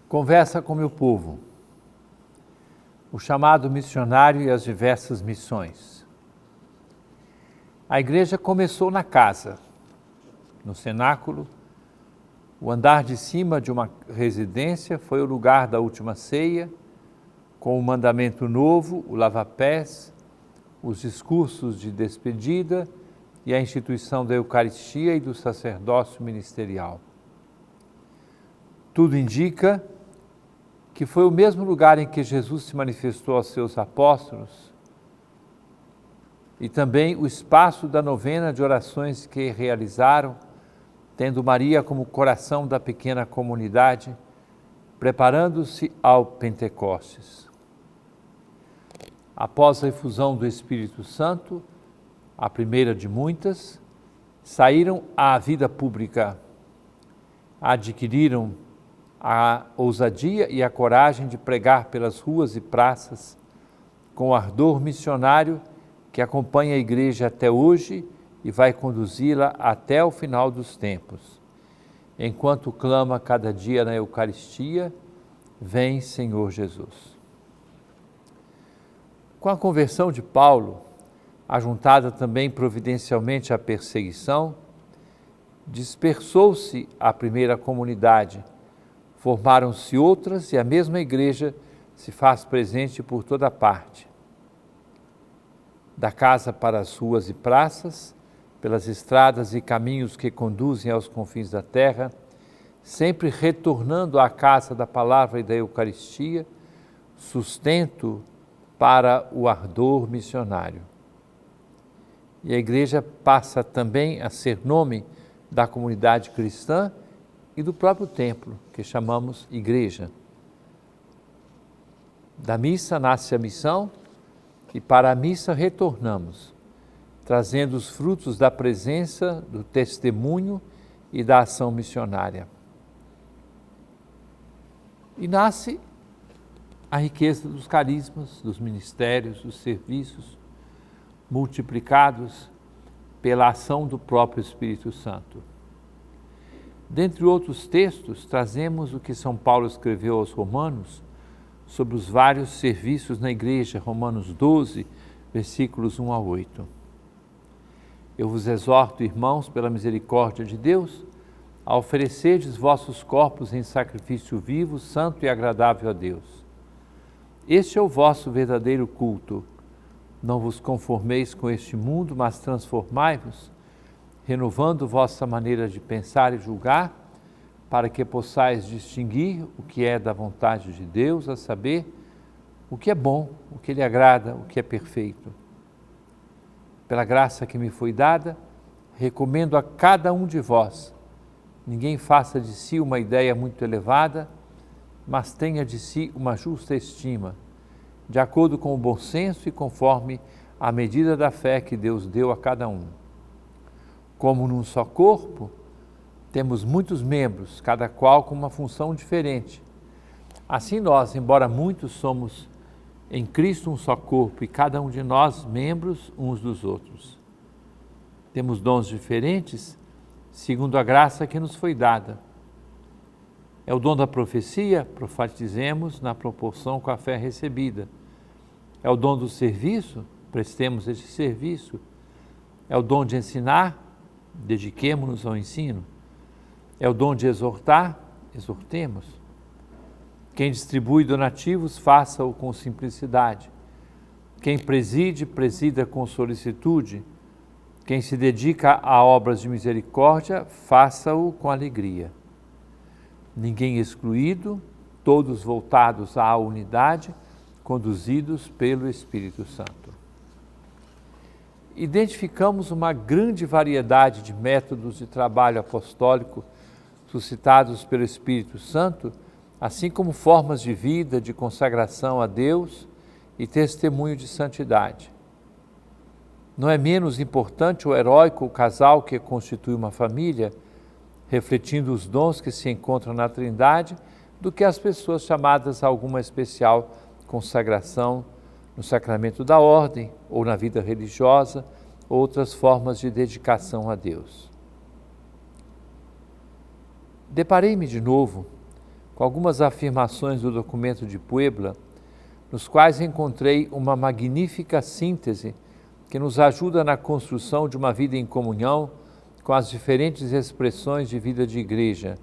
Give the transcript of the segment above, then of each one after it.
Conversa com meu povo. O chamado missionário e as diversas missões. A igreja começou na casa, no cenáculo. O andar de cima de uma residência foi o lugar da última ceia, com o mandamento novo, o lava-pés, os discursos de despedida e a instituição da Eucaristia e do sacerdócio ministerial. Tudo indica que foi o mesmo lugar em que Jesus se manifestou aos seus apóstolos e também o espaço da novena de orações que realizaram, tendo Maria como coração da pequena comunidade, preparando-se ao Pentecostes. Após a efusão do Espírito Santo, a primeira de muitas, saíram à vida pública, adquiriram a ousadia e a coragem de pregar pelas ruas e praças, com o ardor missionário que acompanha a igreja até hoje e vai conduzi-la até o final dos tempos, enquanto clama cada dia na Eucaristia: vem, Senhor Jesus. Com a conversão de Paulo, ajuntada também providencialmente à perseguição, dispersou-se a primeira comunidade, formaram-se outras e a mesma igreja se faz presente por toda parte. Da casa para as ruas e praças, pelas estradas e caminhos que conduzem aos confins da terra, sempre retornando à casa da palavra e da Eucaristia, sustento para o ardor missionário. E a igreja passa também a ser nome da comunidade cristã e do próprio templo, que chamamos igreja. Da missa nasce a missão e para a missa retornamos, trazendo os frutos da presença, do testemunho e da ação missionária. E nasce a riqueza dos carismas, dos ministérios, dos serviços, multiplicados pela ação do próprio Espírito Santo. Dentre outros textos, trazemos o que São Paulo escreveu aos Romanos sobre os vários serviços na igreja, Romanos 12, versículos 1 a 8. Eu vos exorto, irmãos, pela misericórdia de Deus, a oferecerdes vossos corpos em sacrifício vivo, santo e agradável a Deus. Este é o vosso verdadeiro culto. Não vos conformeis com este mundo, mas transformai-vos, renovando vossa maneira de pensar e julgar, para que possais distinguir o que é da vontade de Deus, a saber, o que é bom, o que lhe agrada, o que é perfeito. Pela graça que me foi dada, recomendo a cada um de vós, ninguém faça de si uma ideia muito elevada, mas tenha de si uma justa estima, de acordo com o bom senso e conforme a medida da fé que Deus deu a cada um. Como num só corpo, temos muitos membros, cada qual com uma função diferente. Assim nós, embora muitos, somos em Cristo um só corpo e cada um de nós membros uns dos outros. Temos dons diferentes, segundo a graça que nos foi dada. É o dom da profecia, profetizemos na proporção com a fé recebida. É o dom do serviço, prestemos esse serviço. É o dom de ensinar, dediquemo-nos ao ensino. É o dom de exortar, exortemos. Quem distribui donativos, faça-o com simplicidade. Quem preside, presida com solicitude. Quem se dedica a obras de misericórdia, faça-o com alegria. Ninguém excluído, todos voltados à unidade, conduzidos pelo Espírito Santo. Identificamos uma grande variedade de métodos de trabalho apostólico suscitados pelo Espírito Santo, assim como formas de vida, de consagração a Deus e testemunho de santidade. Não é menos importante o heróico casal que constitui uma família, refletindo os dons que se encontram na Trindade, do que as pessoas chamadas a alguma especial consagração no sacramento da ordem ou na vida religiosa, outras formas de dedicação a Deus. Deparei-me de novo com algumas afirmações do documento de Puebla, nos quais encontrei uma magnífica síntese que nos ajuda na construção de uma vida em comunhão com as diferentes expressões de vida de igreja,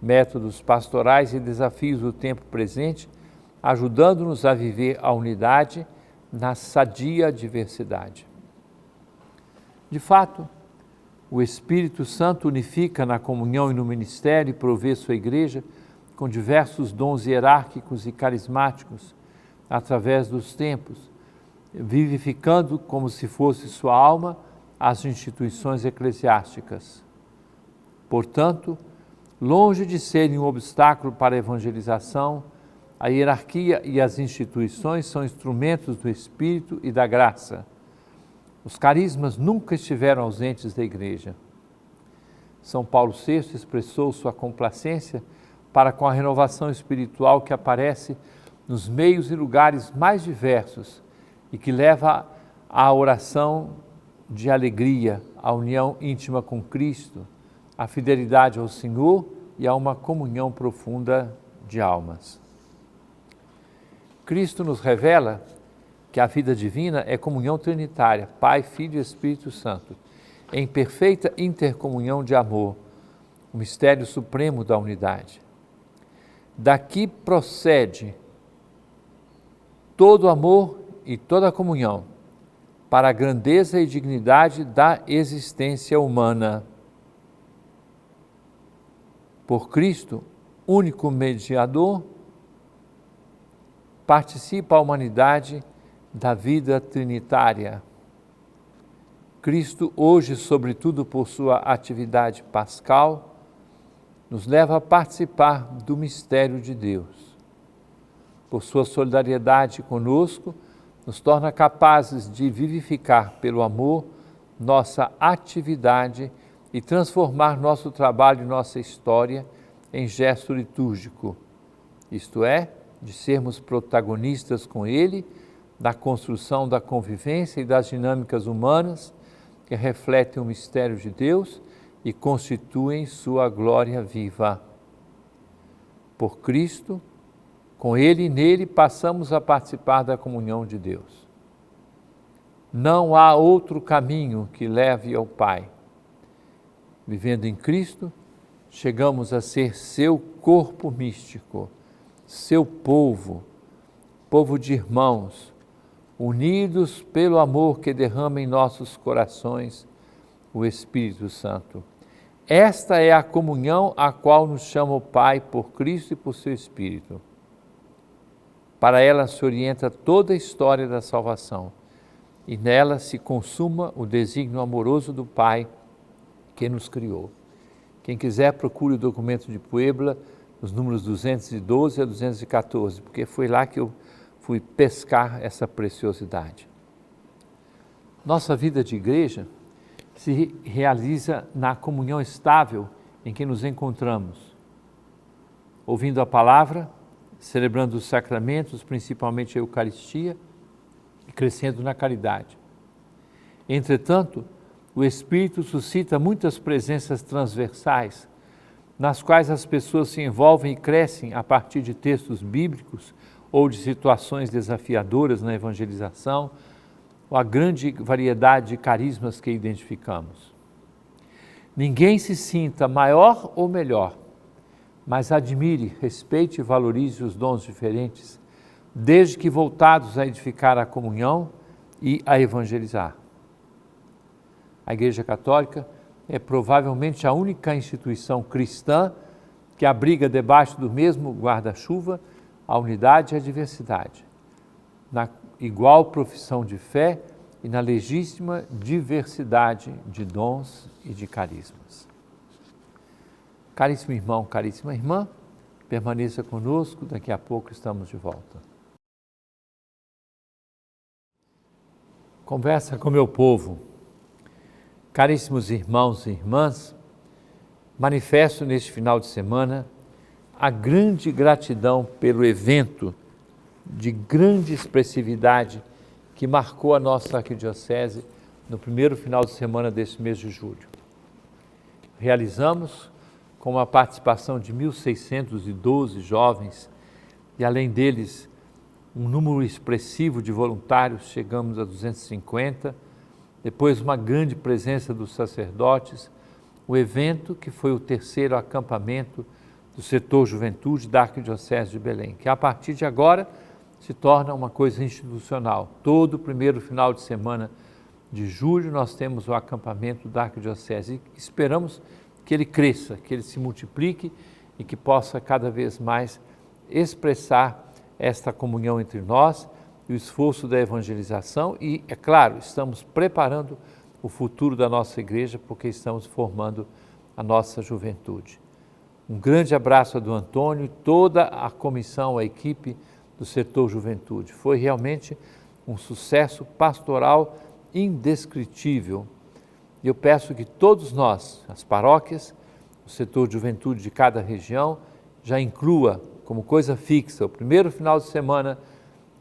métodos pastorais e desafios do tempo presente, ajudando-nos a viver a unidade na sadia diversidade. De fato, o Espírito Santo unifica na comunhão e no ministério e provê sua igreja com diversos dons hierárquicos e carismáticos através dos tempos, vivificando como se fosse sua alma as instituições eclesiásticas. Portanto, longe de serem um obstáculo para a evangelização, a hierarquia e as instituições são instrumentos do Espírito e da graça. Os carismas nunca estiveram ausentes da Igreja. São Paulo VI expressou sua complacência para com a renovação espiritual que aparece nos meios e lugares mais diversos e que leva à oração de alegria, à união íntima com Cristo, à fidelidade ao Senhor e a uma comunhão profunda de almas. Cristo nos revela que a vida divina é comunhão trinitária, Pai, Filho e Espírito Santo, em perfeita intercomunhão de amor, o mistério supremo da unidade. Daqui procede todo amor e toda comunhão para a grandeza e dignidade da existência humana. Por Cristo, único mediador, participa a humanidade da vida trinitária. Cristo, hoje, sobretudo por sua atividade pascal, nos leva a participar do mistério de Deus. Por sua solidariedade conosco, nos torna capazes de vivificar pelo amor nossa atividade e transformar nosso trabalho e nossa história em gesto litúrgico, isto é, de sermos protagonistas com Ele da construção da convivência e das dinâmicas humanas que refletem o mistério de Deus e constituem sua glória viva. Por Cristo, com Ele e nele passamos a participar da comunhão de Deus. Não há outro caminho que leve ao Pai. Vivendo em Cristo, chegamos a ser seu corpo místico, seu povo, povo de irmãos, unidos pelo amor que derrama em nossos corações o Espírito Santo. Esta é a comunhão a qual nos chama o Pai por Cristo e por seu Espírito. Para ela se orienta toda a história da salvação e nela se consuma o desígnio amoroso do Pai que nos criou. Quem quiser, procure o documento de Puebla, os números 212 a 214, porque foi lá que eu fui pescar essa preciosidade. Nossa vida de igreja se realiza na comunhão estável em que nos encontramos, ouvindo a palavra, celebrando os sacramentos, principalmente a Eucaristia, e crescendo na caridade. Entretanto, o Espírito suscita muitas presenças transversais, nas quais as pessoas se envolvem e crescem a partir de textos bíblicos ou de situações desafiadoras na evangelização, ou a grande variedade de carismas que identificamos. Ninguém se sinta maior ou melhor, mas admire, respeite e valorize os dons diferentes, desde que voltados a edificar a comunhão e a evangelizar. A Igreja Católica é provavelmente a única instituição cristã que abriga debaixo do mesmo guarda-chuva a unidade e a diversidade, na igual profissão de fé e na legítima diversidade de dons e de carismas. Caríssimo irmão, caríssima irmã, permaneça conosco, daqui a pouco estamos de volta. Conversa com meu povo. Caríssimos irmãos e irmãs, manifesto neste final de semana a grande gratidão pelo evento de grande expressividade que marcou a nossa arquidiocese no primeiro final de semana deste mês de julho. Realizamos, com a participação de 1.612 jovens, e além deles, um número expressivo de voluntários, chegamos a 250, depois uma grande presença dos sacerdotes, o evento que foi o terceiro acampamento do setor Juventude da Arquidiocese de Belém, que a partir de agora se torna uma coisa institucional. Todo o primeiro final de semana de julho nós temos o acampamento da Arquidiocese e esperamos que ele cresça, que ele se multiplique e que possa cada vez mais expressar esta comunhão entre nós e o esforço da evangelização e, é claro, estamos preparando o futuro da nossa igreja porque estamos formando a nossa juventude. Um grande abraço do Antônio e toda a comissão, a equipe do setor Juventude. Foi realmente um sucesso pastoral indescritível. E eu peço que todos nós, as paróquias, o setor de juventude de cada região, já inclua como coisa fixa, o primeiro final de semana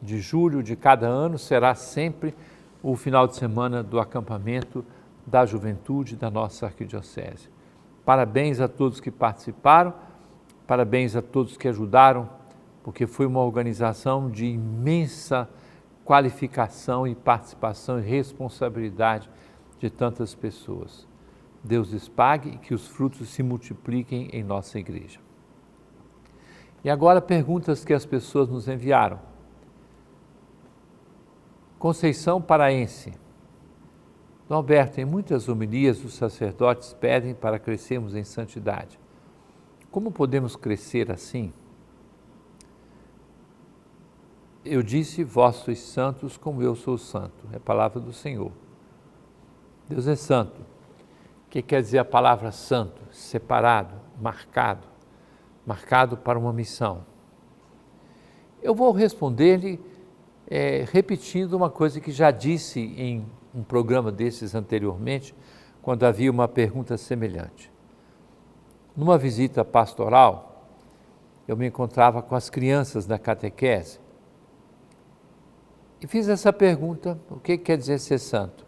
de julho de cada ano será sempre o final de semana do acampamento da juventude da nossa arquidiocese. Parabéns a todos que participaram, parabéns a todos que ajudaram, porque foi uma organização de imensa qualificação e participação e responsabilidade de tantas pessoas. Deus lhes pague e que os frutos se multipliquem em nossa igreja. E agora perguntas que as pessoas nos enviaram. Conceição Paraense. Dom Alberto, em muitas homilias os sacerdotes pedem para crescermos em santidade. Como podemos crescer assim? Eu disse, vós sois santos como eu sou santo. É a palavra do Senhor. Deus é santo. O que quer dizer a palavra santo? Separado, marcado para uma missão. Eu vou responder-lhe repetindo uma coisa que já disse em um programa desses anteriormente, quando havia uma pergunta semelhante. Numa visita pastoral, eu me encontrava com as crianças da catequese e fiz essa pergunta, o que quer dizer ser santo?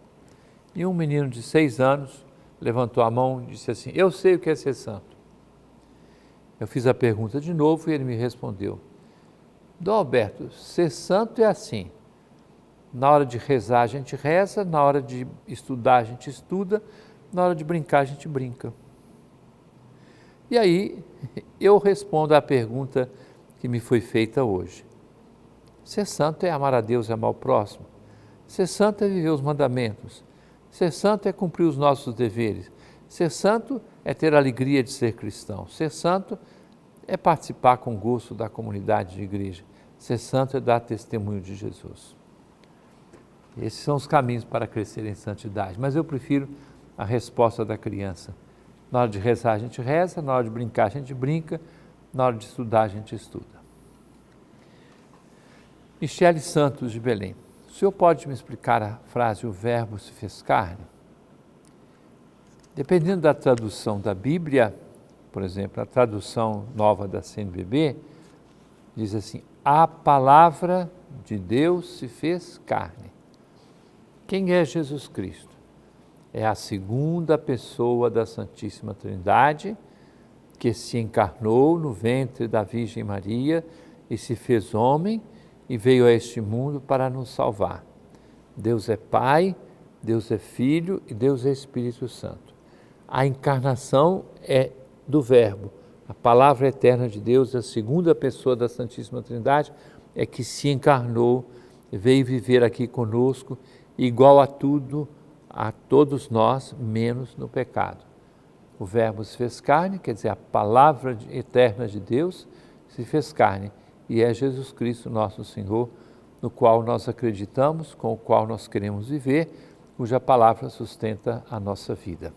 E um menino de 6 anos levantou a mão e disse assim, eu sei o que é ser santo. Eu fiz a pergunta de novo e ele me respondeu, Dom Alberto, ser santo é assim, na hora de rezar a gente reza, na hora de estudar a gente estuda, na hora de brincar a gente brinca. E aí eu respondo à pergunta que me foi feita hoje. Ser santo é amar a Deus e amar o próximo. Ser santo é viver os mandamentos. Ser santo é cumprir os nossos deveres. Ser santo é ter a alegria de ser cristão. Ser santo é participar com gosto da comunidade de igreja. Ser santo é dar testemunho de Jesus. Esses são os caminhos para crescer em santidade. Mas eu prefiro a resposta da criança. Na hora de rezar a gente reza, na hora de brincar a gente brinca, na hora de estudar a gente estuda. Michele Santos de Belém. O senhor pode me explicar a frase, o verbo se fez carne? Dependendo da tradução da Bíblia, por exemplo, a tradução nova da CNBB, diz assim, a palavra de Deus se fez carne. Quem é Jesus Cristo? É a segunda pessoa da Santíssima Trindade, que se encarnou no ventre da Virgem Maria e se fez homem e veio a este mundo para nos salvar. Deus é Pai, Deus é Filho e Deus é Espírito Santo. A encarnação é do Verbo. A palavra eterna de Deus, a segunda pessoa da Santíssima Trindade, é que se encarnou, veio viver aqui conosco, igual a tudo, a todos nós, menos no pecado. O Verbo se fez carne, quer dizer, a palavra eterna de Deus se fez carne, e é Jesus Cristo, nosso Senhor, no qual nós acreditamos, com o qual nós queremos viver, cuja palavra sustenta a nossa vida.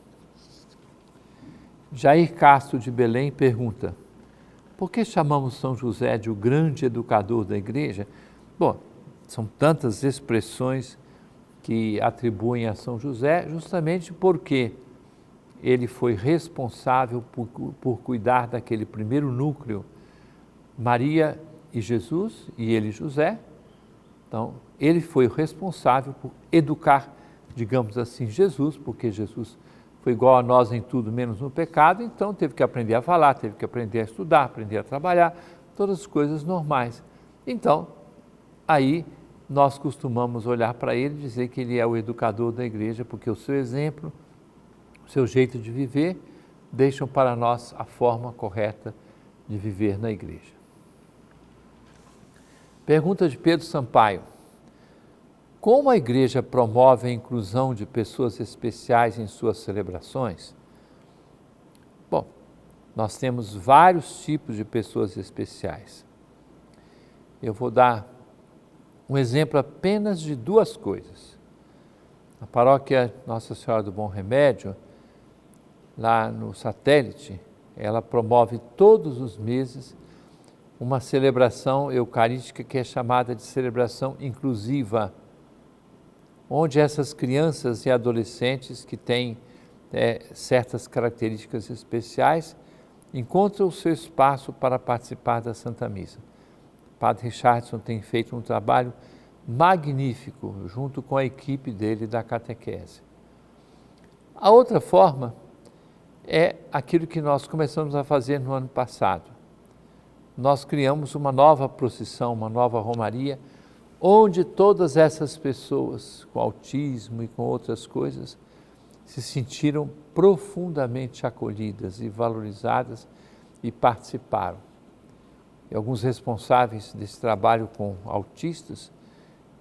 Jair Castro de Belém pergunta, por que chamamos São José de o grande educador da igreja? Bom, são tantas expressões que atribuem a São José, justamente porque ele foi responsável por cuidar daquele primeiro núcleo, Maria e Jesus, e ele José. Então, ele foi o responsável por educar, digamos assim, Jesus, porque Jesus foi igual a nós em tudo, menos no pecado, então teve que aprender a falar, teve que aprender a estudar, aprender a trabalhar, todas as coisas normais. Então, aí nós costumamos olhar para ele e dizer que ele é o educador da igreja, porque o seu exemplo, o seu jeito de viver, deixam para nós a forma correta de viver na igreja. Pergunta de Pedro Sampaio: como a igreja promove a inclusão de pessoas especiais em suas celebrações? Bom, nós temos vários tipos de pessoas especiais. Eu vou dar um exemplo apenas de duas coisas. A paróquia Nossa Senhora do Bom Remédio, lá no Satélite, ela promove todos os meses uma celebração eucarística que é chamada de celebração inclusiva, onde essas crianças e adolescentes que têm certas características especiais encontram o seu espaço para participar da Santa Missa. O Padre Richardson tem feito um trabalho magnífico junto com a equipe dele da catequese. A outra forma é aquilo que nós começamos a fazer no ano passado. Nós criamos uma nova procissão, uma nova romaria, onde todas essas pessoas com autismo e com outras coisas se sentiram profundamente acolhidas e valorizadas e participaram. E alguns responsáveis desse trabalho com autistas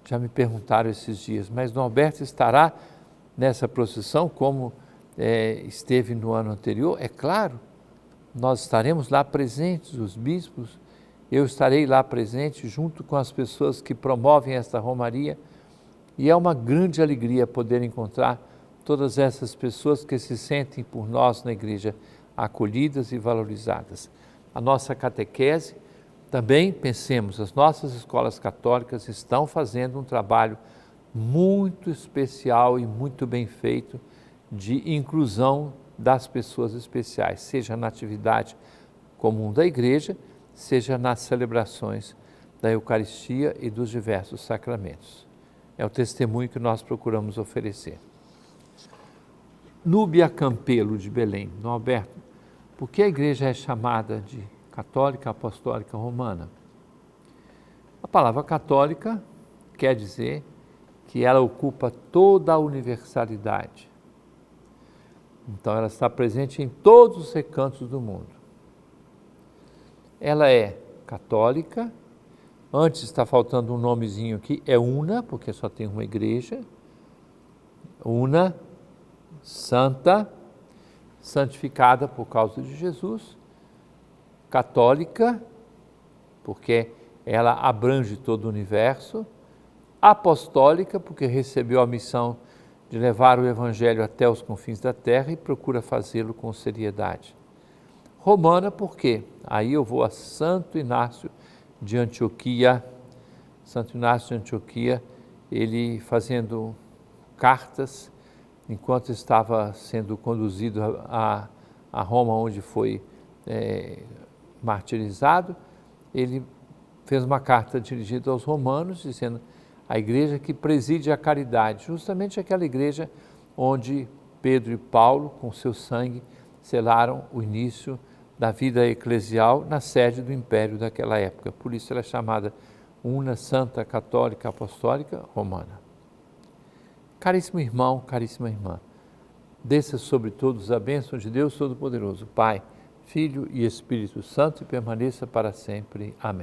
já me perguntaram esses dias, mas Dom Alberto estará nessa procissão como esteve no ano anterior? É claro, nós estaremos lá presentes, os bispos, eu estarei lá presente junto com as pessoas que promovem esta romaria, e é uma grande alegria poder encontrar todas essas pessoas que se sentem por nós na igreja acolhidas e valorizadas. A nossa catequese, também pensemos, as nossas escolas católicas estão fazendo um trabalho muito especial e muito bem feito de inclusão das pessoas especiais, seja na atividade comum da igreja, seja nas celebrações da Eucaristia e dos diversos sacramentos. É o testemunho que nós procuramos oferecer. Núbia Campelo, de Belém. Dom Alberto, por que a igreja é chamada de católica apostólica romana? A palavra católica quer dizer que ela ocupa toda a universalidade. Então, ela está presente em todos os recantos do mundo. Ela é católica, antes está faltando um nomezinho aqui, é una, porque só tem uma igreja, una, santa, santificada por causa de Jesus, católica, porque ela abrange todo o universo, apostólica, porque recebeu a missão de levar o Evangelho até os confins da terra e procura fazê-lo com seriedade. Romana, por quê? Aí eu vou a Santo Inácio de Antioquia. Santo Inácio de Antioquia, ele fazendo cartas, enquanto estava sendo conduzido a Roma, onde foi martirizado, ele fez uma carta dirigida aos romanos, dizendo: a igreja que preside a caridade, justamente aquela igreja onde Pedro e Paulo, com seu sangue, selaram o início da vida eclesial na sede do império daquela época. Por isso ela é chamada Una, Santa, Católica, Apostólica, Romana. Caríssimo irmão, caríssima irmã, desça sobre todos a bênção de Deus Todo-Poderoso, Pai, Filho e Espírito Santo, e permaneça para sempre. Amém.